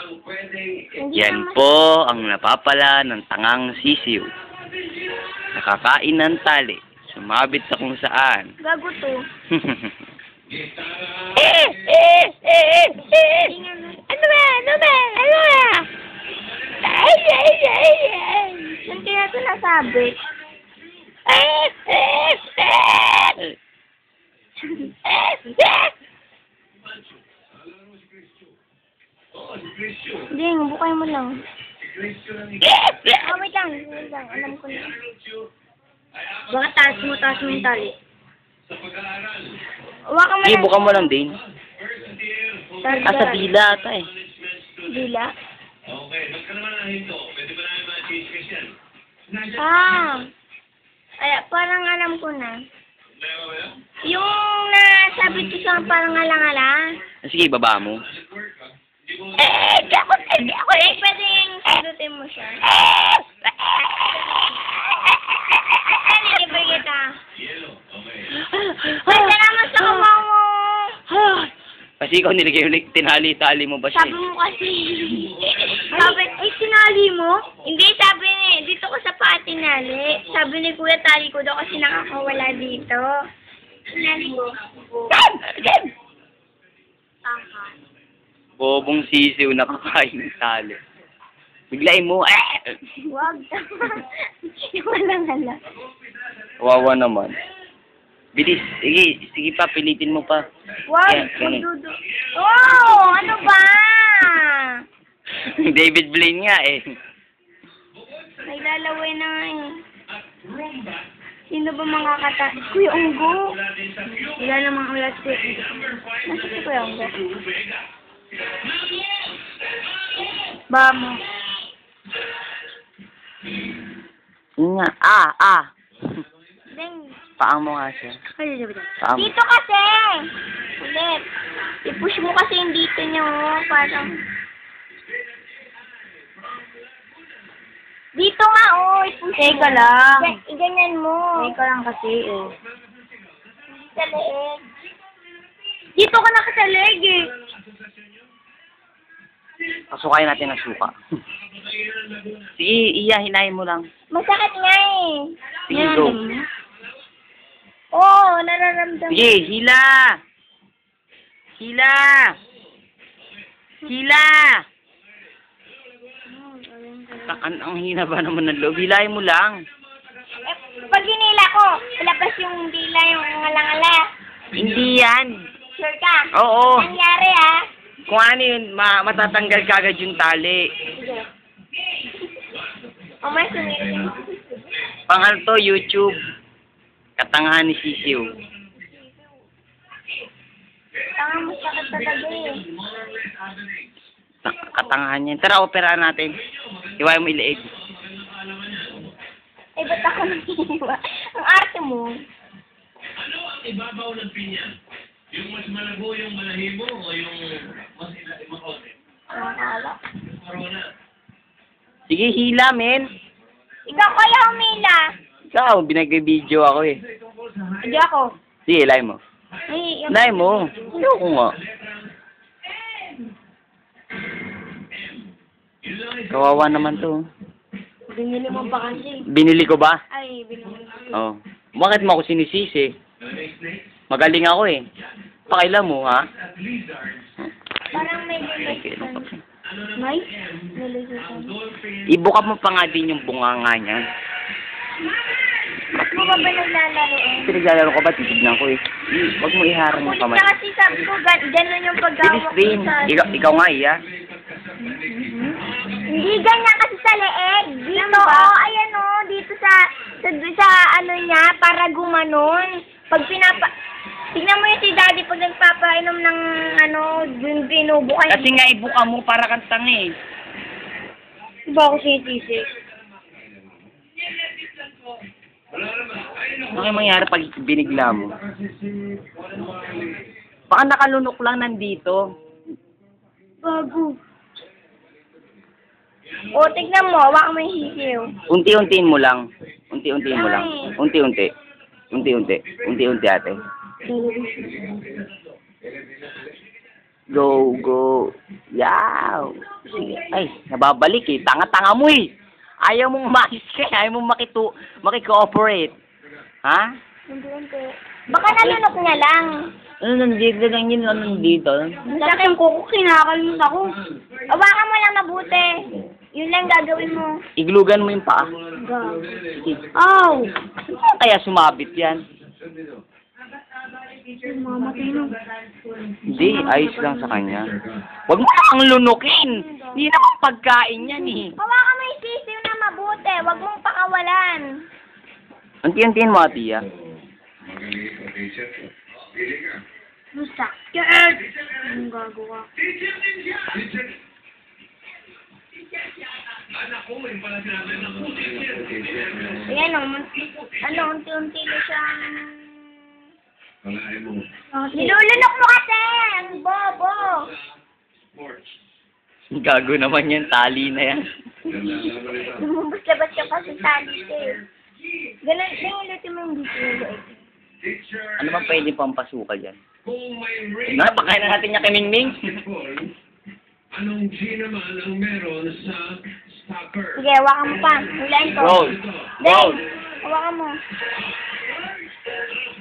Hindi Yan naman- po ang napapala ng tangang sisiw. Nakakain ng tali. Sumabit sa kung saan. Gago to. Ano ba? Ano ba? Ano ba? Saan kaya ito nasabit? Hindi, bukay mo lang. Oh, wait lang. Wait lang. Alam ko na. Baka taas mo yung tali. Hawakan mo Sige, lang. buka mo lang din. Tali, Ah, sa dila ata eh. Dila? Okay, ba't ka naman ang hinto? Pwede ba namin ma-change ka siya? Ah. Ay, parang alam ko na. Meron ba yan? Yung nasabi ko sa parang alang-ala. Sige, baba mo. Pwedeng sagutin mo siya. Nalilibay kita. Yellow, okay. Pwede naman sa kamao mo. Kasi ikaw nilagay yung tinali-tali mo ba siya? Sabi mo kasi. Sabi, ay sinali mo? Hindi, sabi ni, dito ko sa pati nali. Sabi ni Kuya, tali ko daw kasi nakakawala dito. Sinali mo. Tama. Bobong sisiw na kakain ng tali. Biglayin mo. Wag. Walang hala. Wawa naman. Bilis. Sige, sige pa. Pilitin mo pa. Wag. Yan, ganun. Magdudu. Oh, ano ba? David Blaine nga eh. Naglalaway na nga eh. Sino ba mga kata? Kuya Unggo. Wala namang ulat si... Nasa si Kuya Unggo? Ba mo. Yun nga. Deng. Paang mo nga siya. Paang mo. Dito kasi! Ulit. I-push mo kasi yung dito niyo. Parang... Dito nga, oh. I-push mo. Teka lang. I-ganyan mo. Teka lang kasi eh. Sa leeg. Dito ka na sa leeg eh. Pasukay natin ang suka. Sige, hinahin mo lang. Masakit nga eh. Sige, go. Oo, nararamdaman. Sige, hila! Hila! Hila! Ang hina ba naman ng loob? Hilahin mo lang. Pag hinila ko, ilabas yung dila, yung ngala-ngala. Hindi yan. Sure ka? Oo. Nangyari ah. Kung ano yun, matatanggal ka agad yung tali. Sige. O, may sumili. Pangal to, YouTube. Katangahan ni Sisiw. Tanga mo sakit talaga eh. Katangahan yan. Tara, operahan natin. Iwain mo iliig. Eh, ba't ako nangiwa? Ang arte mo. Ano ang ibabaw ng pinya? Yung mas malabo yung balahibo o yung mas makote? Nakakala. Corona. Sige, hila, men. Ikaw kaya humila. Ikaw, binag-video ako eh. Hindi ako. Sige, ilay mo. Ay, yung... Ilay mo. Ayoko nga. Kawawa naman to. Binili mo pa kasi. Binili ko ba? Ay, binili mo. Oo. Bakit mo ako sinisisi? Magaling ako eh. Pakailan mo, ha? Parang may lilisan. May? Lilisan. Ibuka mo pa nga din yung bunganga niya. Ba't mo ba naglalaro eh? Pinaglalaro ko ba? Titignan ko eh. Huwag mo iharang yung kamay. Punta kasi sabi ko, gano'n yung Bilis paggawak rin. ko sa... Ikaw nga iya. Hindi ganyan kasi sa leeg. Dito, oh, ayan oh, dito sa ano niya, para gumanon. Pag tignan mo yung si Daddy pag nagpapainom ng ano, yung binubukay. Kasi nga ibuka mo para kang tanga eh. Diba ako sinisisi? Ano kaya mangyari pag binigla mo? Baka nakalunok lang nandito. Bago. O, tignan mo, hawak mo yung sisiw. Unti-untiin mo lang. Unti-untiin mo lang. Unti-unti. Unti-unti. Unti-unti ate. Go, go. Yaw. Sige. Ay, nababalik eh. Tanga-tanga mo eh. Ayaw mong umayos ka. Ayaw mong makikooperate. Ha? Hindi. Baka nalunok niya lang. Ano nandito lang yun? Ano nandito? Sa akin kuko, kinakalimut ako. Awakan mo lang mabuti. Yun lang gagawin mo. Iglugan mo yung paa. Oh! Kaya sumabit yan. Mamatay na. Hindi, ayos lang sa kanya. Huwag mo lang lunukin. Hindi naman pagkain yan eh. Hawakan mo yung sisiw na mabuti. Huwag mong pakawalan. Unti-untiin mo, Tia. Basta. Yan! Anong gagawa? Anak ko, yung pala sinabi na po. Ayan o, unti-unti na siya. Palain mo. Nilulunok mo kasi! Ang bobo! Sports. Gago naman yan, tali na yan. Lumabas-labas ka pa sa tali eh. Ganun, ulitin mo yung dito. Teacher. Ano bang pwede pampasuka dyan? Kung may ring. Pakain na natin niya kay Mingming. Anong G naman ang meron sa stopper? Sige, hawakan mo pa. Hulaan ko. Roll. Roll. Hawakan mo.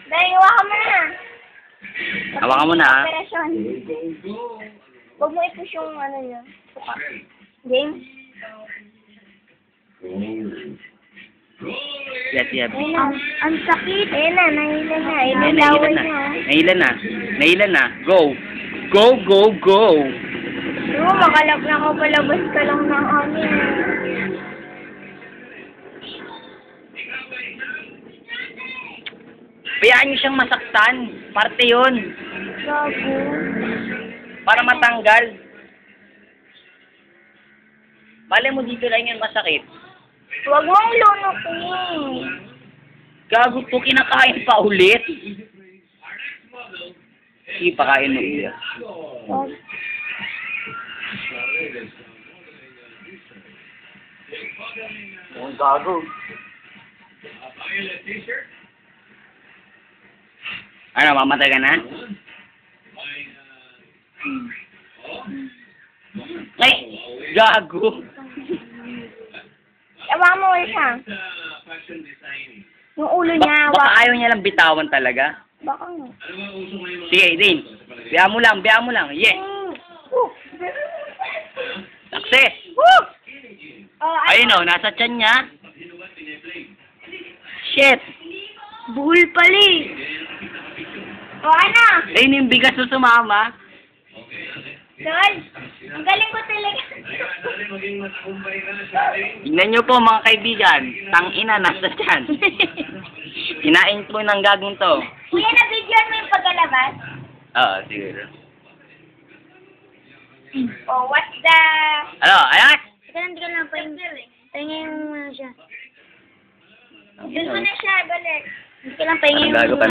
Dahil, hawakan mo na. Hawakan mo na, ha? Operasyon. Go, go. Huwag mo i-push yung ano niya. Game? Yes, yes. Ayun na. Ang sakit. Ayun na, nahila na. Ay, Ayun nahilan na. Nahilan na. Nahilan na. Go. Go, go, go. Oo, makalap na ako. Palabas ka lang ng amin. Bayaan niyo siyang masaktan. Parte yun. Gago. Para matanggal. Bale mo dito lang yun masakit. Huwag mong lunukin. Gago po, kinakain pa ulit. Sige, pakain mo iya. Huwag. Oh, gago. Ano, mamatay ka na? Ay, gago. Hawakan mo ulit siya. Yung ulo niya, Baka hawakan. ayaw niya lang bitawan talaga. Baka nga. Sige, Din. Biya mo lang, biya mo lang. Yes. Success. Woo! Oh, Ayun o, nasa tiyan niya. Shit. Buhol pala eh. O ano? Ayun yung bigas na sumama. Tol, ang galing ko talaga. Tignan niyo po mga kaibigan. Tangina, nasa tiyan. Kinain po ng gagong to. Kuya, na-videoan mo yung pagkalabas? Oo, siguro. Oh, what's the... Ano, ayan? Hindi ka lang pa yung... Tingin mo na siya. Doon mo na siya, balik. Hindi ka lang pa Ano gago pa